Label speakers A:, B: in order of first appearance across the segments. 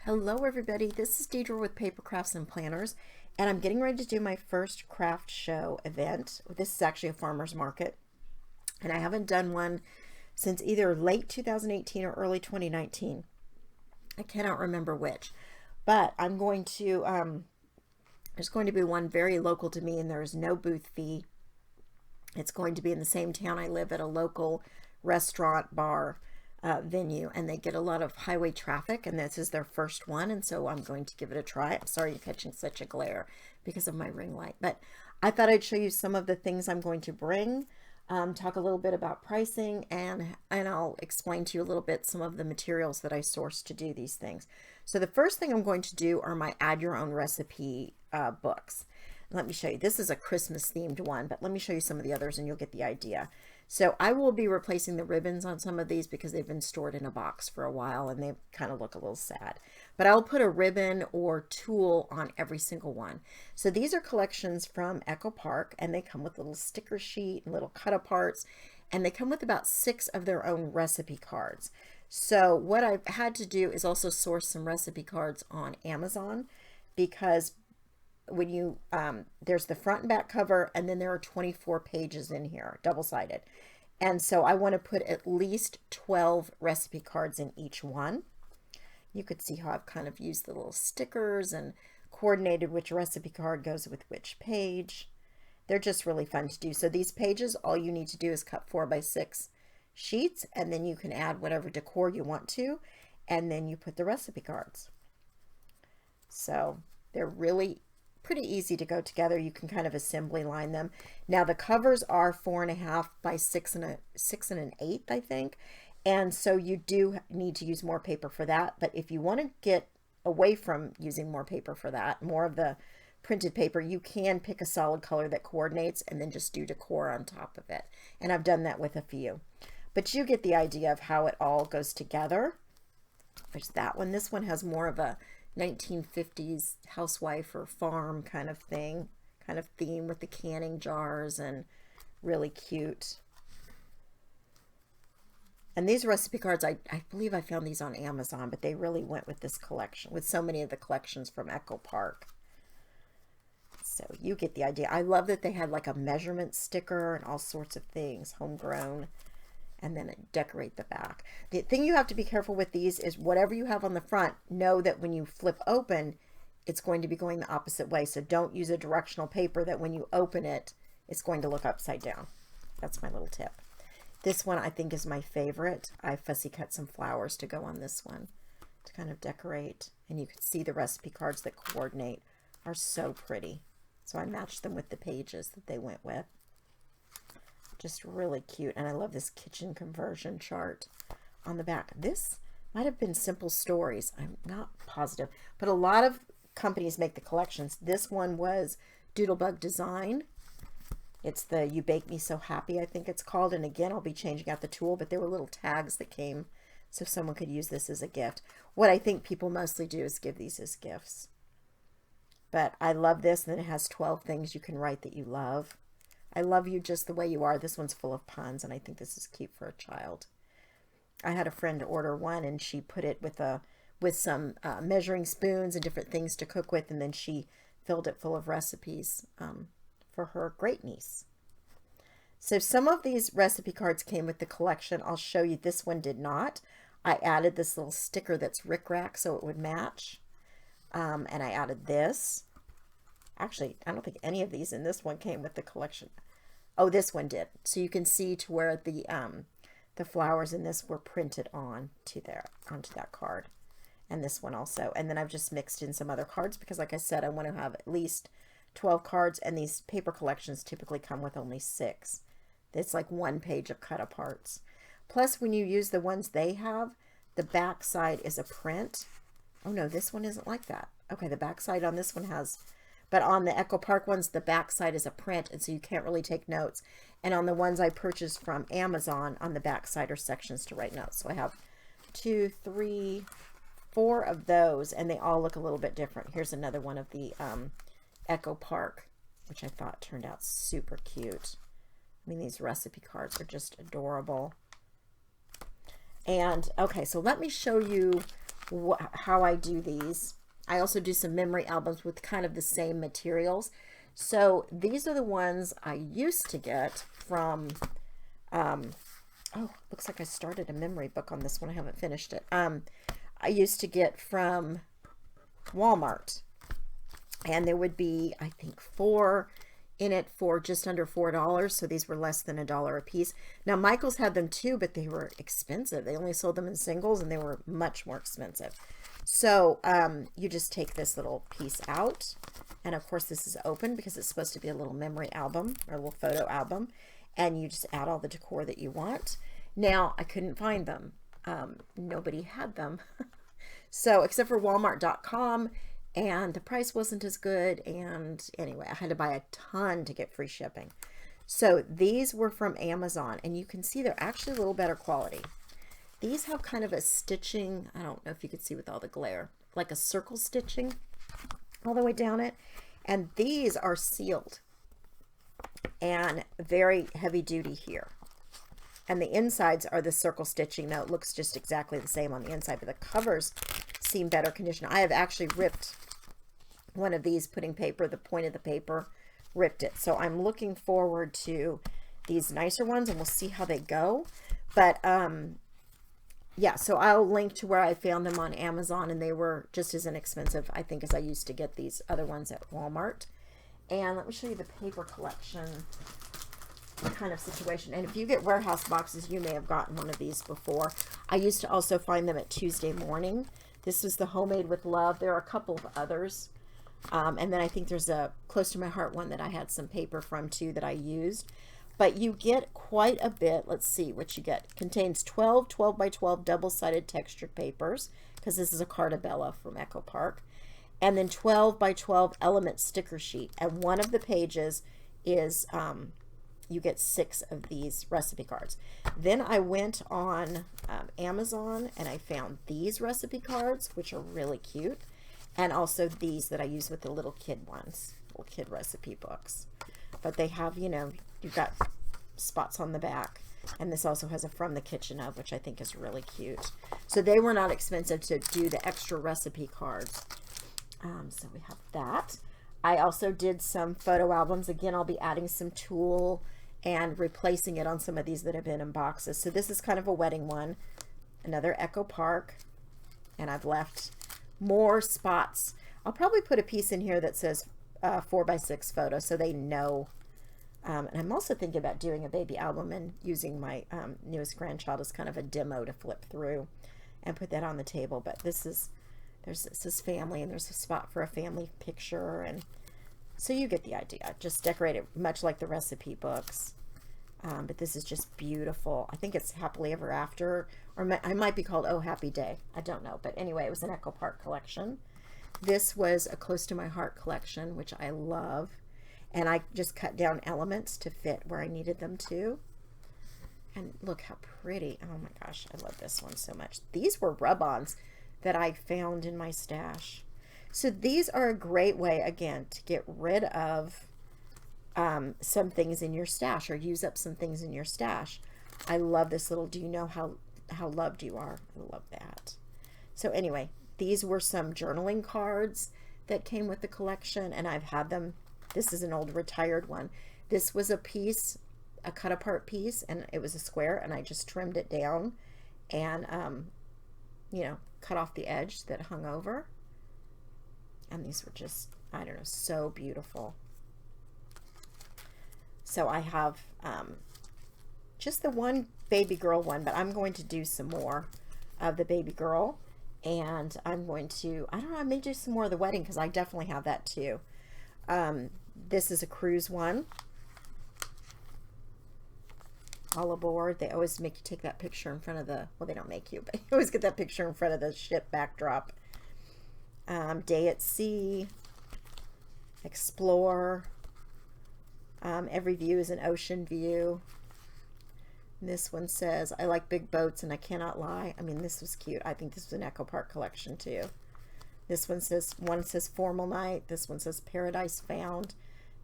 A: Hello everybody, this is Deidre with Paper Crafts and Planners, and I'm getting ready to do my first craft show event. This is actually a farmer's market, and I haven't done one since either late 2018 or early 2019. I cannot remember which, but I'm going to, there's going to be one very local to me, and there is no booth fee. It's going to be in the same town I live, at a local restaurant, bar, venue, and they get a lot of highway traffic, and this is their first one, and so I'm going to give it a try. I'm sorry you're catching such a glare because of my ring light, but I thought I'd show you some of the things I'm going to bring, talk a little bit about pricing, and I'll explain to you a little bit some of the materials that I sourced to do these things. So the first thing I'm going to do are my Add Your Own Recipe books. Let me show you. This is a Christmas themed one, but let me show you some of the others and you'll get the idea. So I will be replacing the ribbons on some of these because they've been stored in a box for a while and they kind of look a little sad. But I'll put a ribbon or tulle on every single one. So these are collections from Echo Park, and they come with a little sticker sheet and little cut aparts, and they come with about 6 of their own recipe cards. So what I've had to do is also source some recipe cards on Amazon, because when you there's the front and back cover, and then there are 24 pages in here, double-sided, and so I want to put at least 12 recipe cards in each one. You could see how I've kind of used the little stickers and coordinated which recipe card goes with which page. They're just really fun to do. So these pages, all you need to do is cut 4x6 sheets, and then you can add whatever decor you want to, and then you put the recipe cards. So they're really pretty easy to go together. You can kind of assembly line them. Now the covers are 4.5 by 6 1/8, I think, and so you do need to use more paper for that. But if you want to get away from using more paper for that, more of the printed paper, you can pick a solid color that coordinates and then just do decor on top of it. And I've done that with a few. But you get the idea of how it all goes together. There's that one. This one has more of a 1950s housewife or farm kind of thing, kind of theme with the canning jars, and really cute. And these recipe cards, I believe I found these on Amazon, but they really went with this collection, with so many of the collections from Echo Park. So you get the idea. I love that they had like a measurement sticker and all sorts of things, homegrown, and then decorate the back. The thing you have to be careful with these is whatever you have on the front, know that when you flip open, it's going to be going the opposite way. So don't use a directional paper that when you open it, it's going to look upside down. That's my little tip. This one I think is my favorite. I fussy cut some flowers to go on this one to kind of decorate. And you can see the recipe cards that coordinate are so pretty. So I matched them with the pages that they went with. Just really cute. And I love this kitchen conversion chart on the back. This might have been Simple Stories. I'm not positive, but a lot of companies make the collections. This one was Doodlebug Design. It's the You Bake Me So Happy, I think it's called. And again, I'll be changing out the tool, but there were little tags that came so someone could use this as a gift. What I think people mostly do is give these as gifts. But I love this, and then it has 12 things you can write that you love. I love you just the way you are. This one's full of puns, and I think this is cute for a child. I had a friend order one, and she put it with some measuring spoons and different things to cook with, and then she filled it full of recipes for her great niece. So some of these recipe cards came with the collection. I'll show you. This one did not. I added this little sticker that's rickrack so it would match, and I added this. Actually, I don't think any of these in this one came with the collection. Oh, this one did. So you can see to where the flowers in this were printed onto that card. And this one also. And then I've just mixed in some other cards because, like I said, I want to have at least 12 cards, and these paper collections typically come with only 6. It's like 1 page of cut aparts. Plus, when you use the ones they have, the back side is a print. Oh no, this one isn't like that. Okay, the back side on this one has... But on the Echo Park ones, the back side is a print, and so you can't really take notes. And on the ones I purchased from Amazon, on the back side are sections to write notes. So I have 2, 3, 4 of those, and they all look a little bit different. Here's another one of the Echo Park, which I thought turned out super cute. I mean, these recipe cards are just adorable. And okay, so let me show you how I do these. I also do some memory albums with kind of the same materials. So these are the ones I used to get from, oh, looks like I started a memory book on this one. I haven't finished it. I used to get from Walmart, and there would be, I think, 4 in it for just under $4. So these were less than $1 a piece. Now Michaels had them too, but they were expensive. They only sold them in singles, and they were much more expensive. So you just take this little piece out, and of course this is open because it's supposed to be a little memory album or a little photo album, and you just add all the decor that you want. Now I couldn't find them. Nobody had them. So except for Walmart.com, and the price wasn't as good, and anyway, I had to buy a ton to get free shipping. So these were from Amazon, and you can see they're actually a little better quality. These have kind of a stitching, I don't know if you could see with all the glare, like a circle stitching all the way down it. And these are sealed and very heavy duty here. And the insides are the circle stitching. Now it looks just exactly the same on the inside, but the covers seem better condition. I have actually ripped one of these, putting paper, the point of the paper, ripped it. So I'm looking forward to these nicer ones, and we'll see how they go. But yeah, so I'll link to where I found them on Amazon, and they were just as inexpensive, I think, as I used to get these other ones at Walmart. And let me show you the paper collection kind of situation. And if you get warehouse boxes, you may have gotten one of these before. I used to also find them at Tuesday Morning. This is the Homemade with Love. There are a couple of others. And then I think there's a Close to My Heart one that I had some paper from too that I used. But you get quite a bit. Let's see what you get. It contains 12 by 12 double-sided textured papers, because this is a Cartabella from Echo Park. And then 12 by 12 element sticker sheet. And one of the pages is, you get 6 of these recipe cards. Then I went on Amazon, and I found these recipe cards, which are really cute. And also these that I use with the little kid ones, little kid recipe books. But they have, you know, you've got spots on the back. And this also has a From the Kitchen Of, which I think is really cute. So they were not expensive to do the extra recipe cards. So we have that. I also did some photo albums. Again, I'll be adding some tulle and replacing it on some of these that have been in boxes. So this is kind of a wedding one. Another Echo Park. And I've left more spots. I'll probably put a piece in here that says 4x6 photo, so they know. And I'm also thinking about doing a baby album and using my newest grandchild as kind of a demo to flip through and put that on the table. But this is family, and there's a spot for a family picture, and so you get the idea. Just decorate it much like the recipe books. But this is just beautiful. I think it's Happily Ever After, or I might be called Oh Happy Day. I don't know. But anyway, it was an Echo Park collection. This was a Close to My Heart collection, which I love. And I just cut down elements to fit where I needed them to. And look how pretty. Oh my gosh, I love this one so much. These were rub-ons that I found in my stash. So these are a great way, again, to get rid of some things in your stash, or use up some things in your stash. I love this little Do You Know How Loved You Are? I love that. So anyway, these were some journaling cards that came with the collection, and I've had them. This is an old retired one. This was a piece, a cut apart piece, and it was a square, and I just trimmed it down and you know, cut off the edge that hung over. And these were just, I don't know, so beautiful. So I have just the one baby girl one, but I'm going to do some more of the baby girl. And I'm going to, I don't know, I may do some more of the wedding, because I definitely have that too. This is a cruise one. All aboard. They always make you take that picture in front of the, well, they don't make you, but you always get that picture in front of the ship backdrop. Day at Sea. Explore. Every view is an ocean view. And this one says, I like big boats and I cannot lie. I mean, this was cute. I think this was an Echo Park collection too. This one says Formal Night. This one says Paradise Found.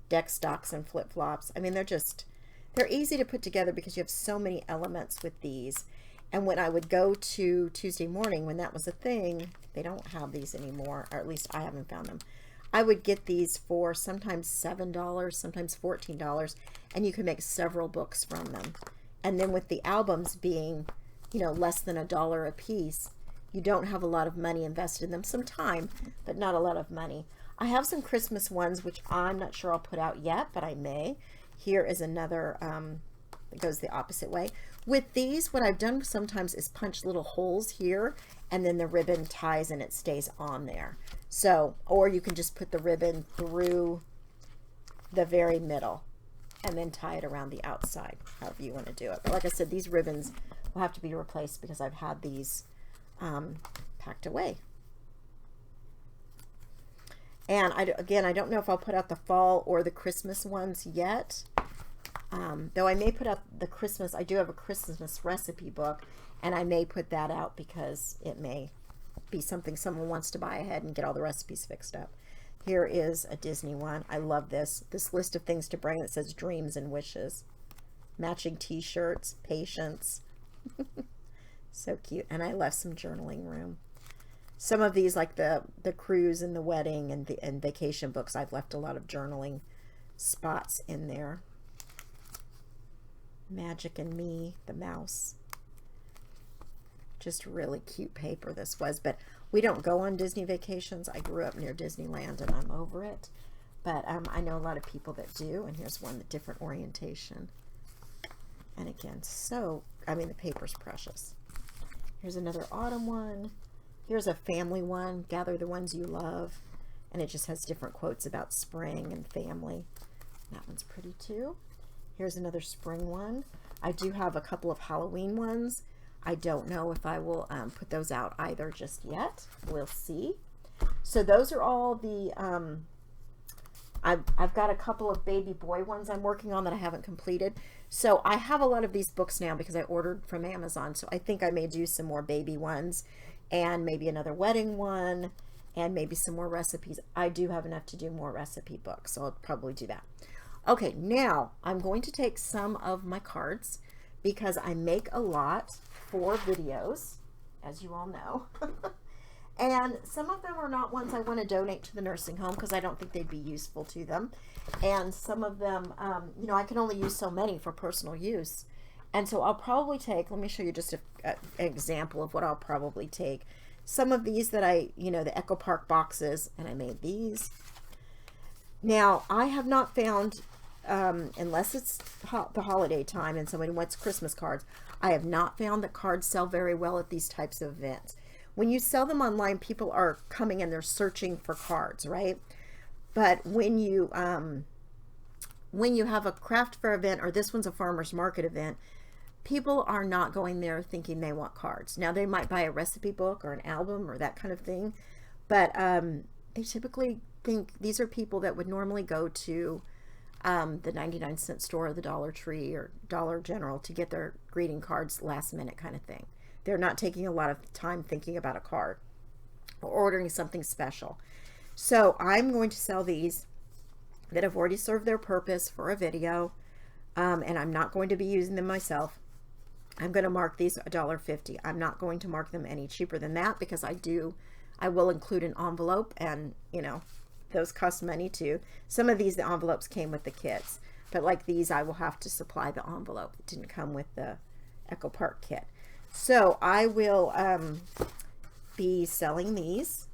A: Decks, Docks, and Flip-Flops. I mean, they're easy to put together because you have so many elements with these. And when I would go to Tuesday morning, when that was a thing, they don't have these anymore, or at least I haven't found them. I would get these for sometimes $7, sometimes $14, and you can make several books from them. And then with the albums being, you know, less than $1 a piece, you don't have a lot of money invested in them. Some time, but not a lot of money. I have some Christmas ones, which I'm not sure I'll put out yet, but I may. Here is another that goes the opposite way. With these, what I've done sometimes is punch little holes here, and then the ribbon ties and it stays on there. So, or you can just put the ribbon through the very middle and then tie it around the outside, however you want to do it. But like I said, these ribbons will have to be replaced because I've had these packed away. And again, I don't know if I'll put out the fall or the Christmas ones yet. Though I may put out the Christmas. I do have a Christmas recipe book, and I may put that out because it may be something someone wants to buy ahead and get all the recipes fixed up. Here is a Disney one. I love this. This list of things to bring that says dreams and wishes. Matching t-shirts, patience. So cute. And I left some journaling room. Some of these, like the cruise and the wedding and vacation books, I've left a lot of journaling spots in there. Magic and Me, the mouse. Just really cute paper this was, but we don't go on Disney vacations. I grew up near Disneyland and I'm over it, but I know a lot of people that do. And here's one, the different orientation. And again, so, I mean, the paper's precious. Here's another autumn one. Here's a family one, Gather the Ones You Love. And it just has different quotes about spring and family. That one's pretty too. Here's another spring one. I do have a couple of Halloween ones. I don't know if I will put those out either just yet. We'll see. So those are all the, I've got a couple of baby boy ones I'm working on that I haven't completed. So I have a lot of these books now because I ordered from Amazon. So I think I may do some more baby ones and maybe another wedding one and maybe some more recipes. I do have enough to do more recipe books, so I'll probably do that. Okay, now I'm going to take some of my cards because I make a lot for videos, as you all know. And some of them are not ones I want to donate to the nursing home because I don't think they'd be useful to them. And some of them, you know, I can only use so many for personal use. And so I'll probably take, let me show you just an example of what I'll probably take. Some of these that you know, the Echo Park boxes, and I made these. Now, I have not found, unless it's the holiday time and somebody wants Christmas cards, I have not found that cards sell very well at these types of events. When you sell them online, people are coming and they're searching for cards, right? But when you have a craft fair event, or this one's a farmer's market event, people are not going there thinking they want cards. Now, they might buy a recipe book or an album or that kind of thing, but they typically think these are people that would normally go to the 99-cent store or the Dollar Tree or Dollar General to get their greeting cards last minute kind of thing. They're not taking a lot of time thinking about a card or ordering something special. So I'm going to sell these that have already served their purpose for a video, and I'm not going to be using them myself. I'm going to mark these $1.50. I'm not going to mark them any cheaper than that because I will include an envelope, and you know, those cost money too. Some of these, the envelopes came with the kits, but like these, I will have to supply the envelope. It didn't come with the Echo Park kit. So I will be selling these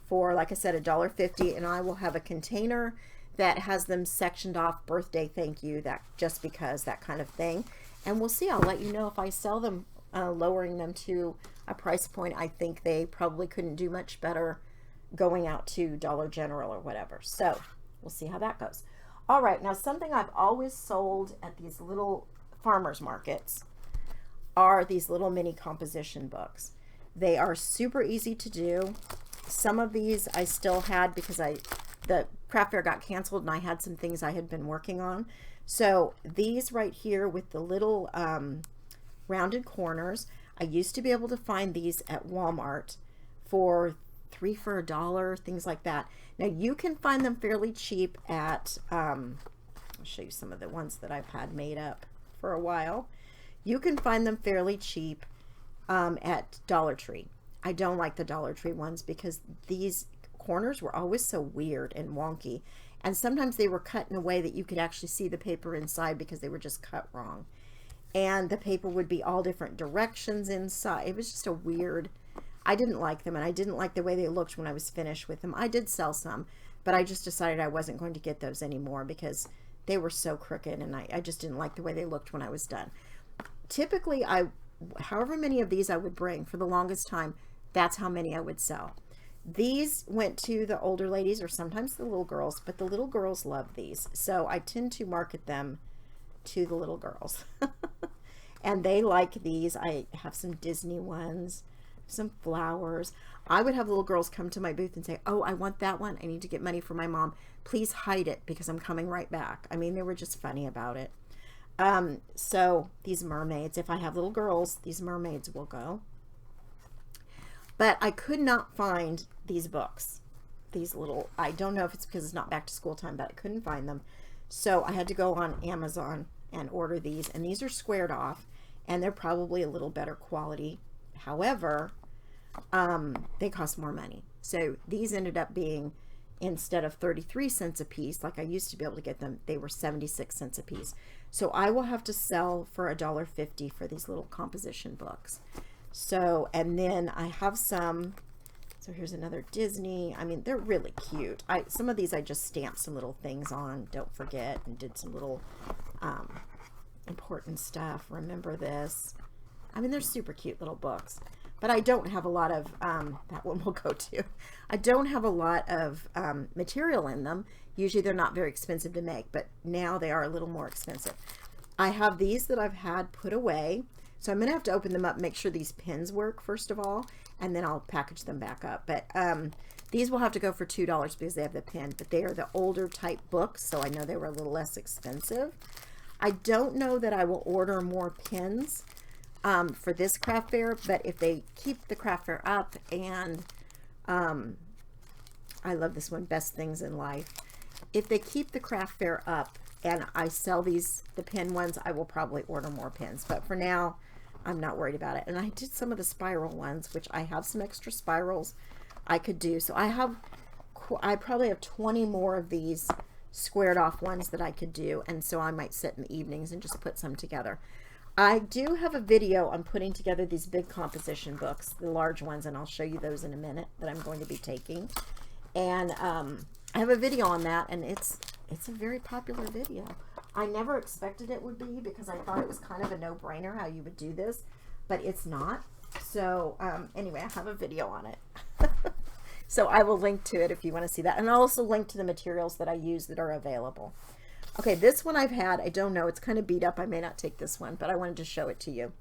A: for, like I said, $1.50, and I will have a container that has them sectioned off, birthday thank you, that just because, that kind of thing. And we'll see. I'll let you know if I sell them, lowering them to a price point. I think they probably couldn't do much better going out to Dollar General or whatever. So we'll see how that goes. All right, now something I've always sold at these little farmers markets are these little mini composition books. They are super easy to do. Some of these I still had because the craft fair got canceled and I had some things I had been working on. So these right here with the little rounded corners, I used to be able to find these at Walmart for 3 for $1, things like that. Now you can find them fairly cheap at, I'll show you some of the ones that I've had made up for a while. You can find them fairly cheap at Dollar Tree. I don't like the Dollar Tree ones because these corners were always so weird and wonky. And sometimes they were cut in a way that you could actually see the paper inside because they were just cut wrong. And the paper would be all different directions inside. It was just a weird, I didn't like them, and I didn't like the way they looked when I was finished with them. I did sell some, but I just decided I wasn't going to get those anymore because they were so crooked, and I just didn't like the way they looked when I was done. Typically, however many of these I would bring for the longest time, that's how many I would sell. These went to the older ladies or sometimes the little girls, but the little girls love these. So I tend to market them to the little girls. And they like these. I have some Disney ones, some flowers. I would have little girls come to my booth and say, oh, I want that one. I need to get money for my mom. Please hide it because I'm coming right back. I mean, they were just funny about it. So these mermaids, if I have little girls, these mermaids will go. But I could not find these books. These little, I don't know if it's because it's not back to school time, but I couldn't find them. So I had to go on Amazon and order these. And these are squared off, and they're probably a little better quality. However, they cost more money. So these ended up being, instead of 33 cents a piece, like I used to be able to get them, they were 76 cents a piece. So I will have to sell for $1.50 for these little composition books. So, and then I have some, so here's another Disney. I mean, they're really cute. Some of these I just stamped some little things on, don't forget, and did some little important stuff. Remember this. I mean, they're super cute little books. But I don't have a lot of, that one will go to. I don't have a lot of material in them. Usually they're not very expensive to make, but now they are a little more expensive. I have these that I've had put away. So I'm going to have to open them up, make sure these pins work first of all, and then I'll package them back up. But these will have to go for $2 because they have the pin, but they are the older type books, so I know they were a little less expensive. I don't know that I will order more pins for this craft fair, but if they keep the craft fair up, and I love this one, Best Things in Life. If they keep the craft fair up and I sell these, the pin ones, I will probably order more pins. But for now, I'm not worried about it. And I did some of the spiral ones, which I have some extra spirals I could do. So I probably have 20 more of these squared off ones that I could do. And so I might sit in the evenings and just put some together. I do have a video on putting together these big composition books, the large ones, and I'll show you those in a minute that I'm going to be taking. And I have a video on that, and it's a very popular video. I never expected it would be because I thought it was kind of a no-brainer how you would do this, but it's not. So anyway, I have a video on it. So I will link to it if you want to see that. And I'll also link to the materials that I use that are available. Okay, this one I've had, I don't know, it's kind of beat up. I may not take this one, but I wanted to show it to you.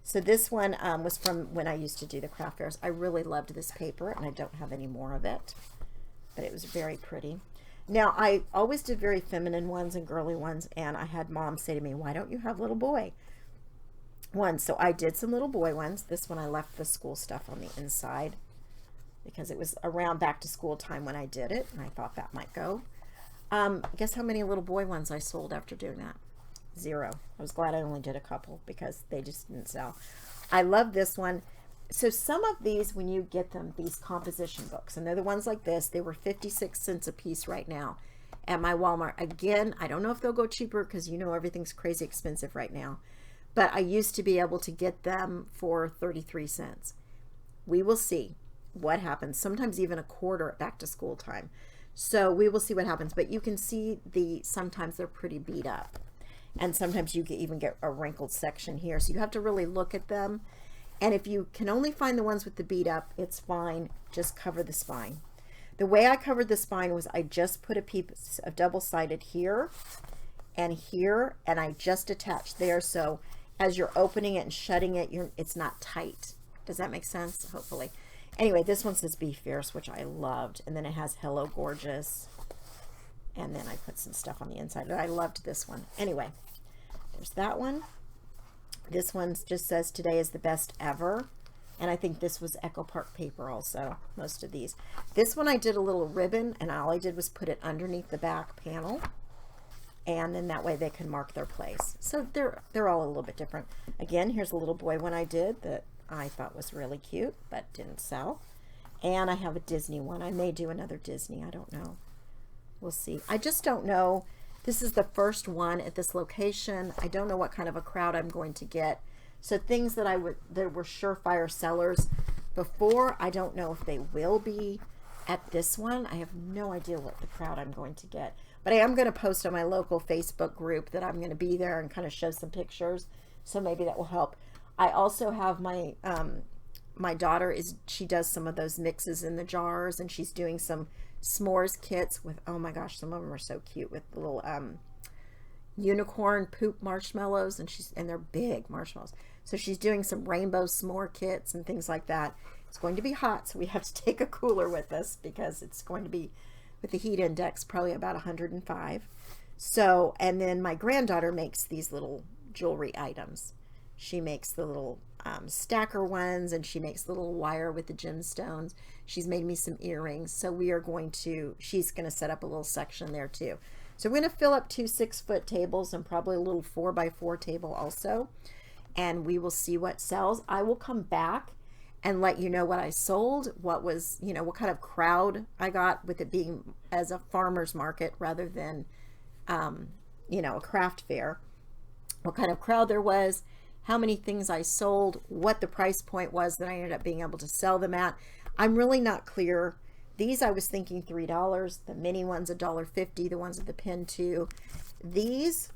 A: So this one was from when I used to do the craft fairs. I really loved this paper, and I don't have any more of it, but it was very pretty. Now, I always did very feminine ones and girly ones, and I had Mom say to me, why don't you have little boy ones? So I did some little boy ones. This one I left the school stuff on the inside because it was around back to school time when I did it, and I thought that might go. Guess how many little boy ones I sold after doing that? 0. I was glad I only did a couple because they just didn't sell. I love this one. So some of these, when you get them, these composition books, and they're the ones like this, they were 56 cents a piece right now at my Walmart. Again, I don't know if they'll go cheaper because you know everything's crazy expensive right now. But I used to be able to get them for 33 cents. We will see what happens. Sometimes even a quarter at back to school time. So we will see what happens. But you can see sometimes they're pretty beat up. And sometimes you can even get a wrinkled section here. So you have to really look at them. And if you can only find the ones with the beat up, it's fine. Just cover the spine. The way I covered the spine was I just put a piece of double-sided here and here, and I just attached there. So as you're opening it and shutting it, it's not tight. Does that make sense? Hopefully. Anyway, this one says Be Fierce, which I loved. And then it has Hello Gorgeous. And then I put some stuff on the inside. But I loved this one. Anyway, there's that one. This one just says Today is the Best Ever. And I think this was Echo Park paper also, most of these. This one I did a little ribbon, and all I did was put it underneath the back panel. And then that way they can mark their place. So they're all a little bit different. Again, here's a little boy one I did that I thought was really cute, but didn't sell. And I have a Disney one. I may do another Disney. I don't know. We'll see. I just don't know. This is the first one at this location. I don't know what kind of a crowd I'm going to get. So things that that were surefire sellers before, I don't know if they will be at this one. I have no idea what the crowd I'm going to get. But I am going to post on my local Facebook group that I'm going to be there and kind of show some pictures. So maybe that will help. I also have my my daughter she does some of those mixes in the jars, and she's doing some s'mores kits with, oh my gosh, some of them are so cute, with little unicorn poop marshmallows, and they're big marshmallows. So she's doing some rainbow s'more kits and things like that. It's going to be hot, so we have to take a cooler with us because it's going to be, with the heat index, probably about 105. So, and then my granddaughter makes these little jewelry items. She makes the little stacker ones, and she makes the little wire with the gemstones. She's made me some earrings. So she's going to set up a little section there too. So we're going to fill up 2 6-foot tables and probably a little 4x4 table also. And we will see what sells. I will come back and let you know what I sold, what was, what kind of crowd I got, with it being as a farmer's market rather than, a craft fair. What kind of crowd there was, how many things I sold, what the price point was that I ended up being able to sell them at. I'm really not clear. These I was thinking $3. The mini ones $1.50. The ones with the pin too. These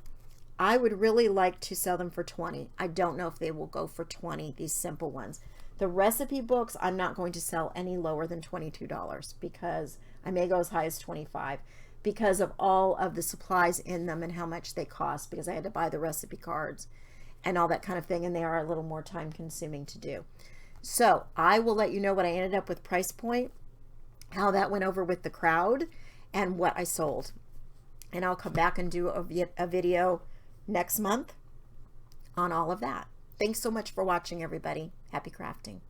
A: I would really like to sell them for $20. I don't know if they will go for $20. These simple ones. The recipe books I'm not going to sell any lower than $22, because I may go as high as $25 because of all of the supplies in them and how much they cost, because I had to buy the recipe cards and all that kind of thing, and they are a little more time consuming to do. So I will let you know what I ended up with price point, how that went over with the crowd, and what I sold. And I'll come back and do a video next month on all of that. Thanks so much for watching, everybody. Happy crafting.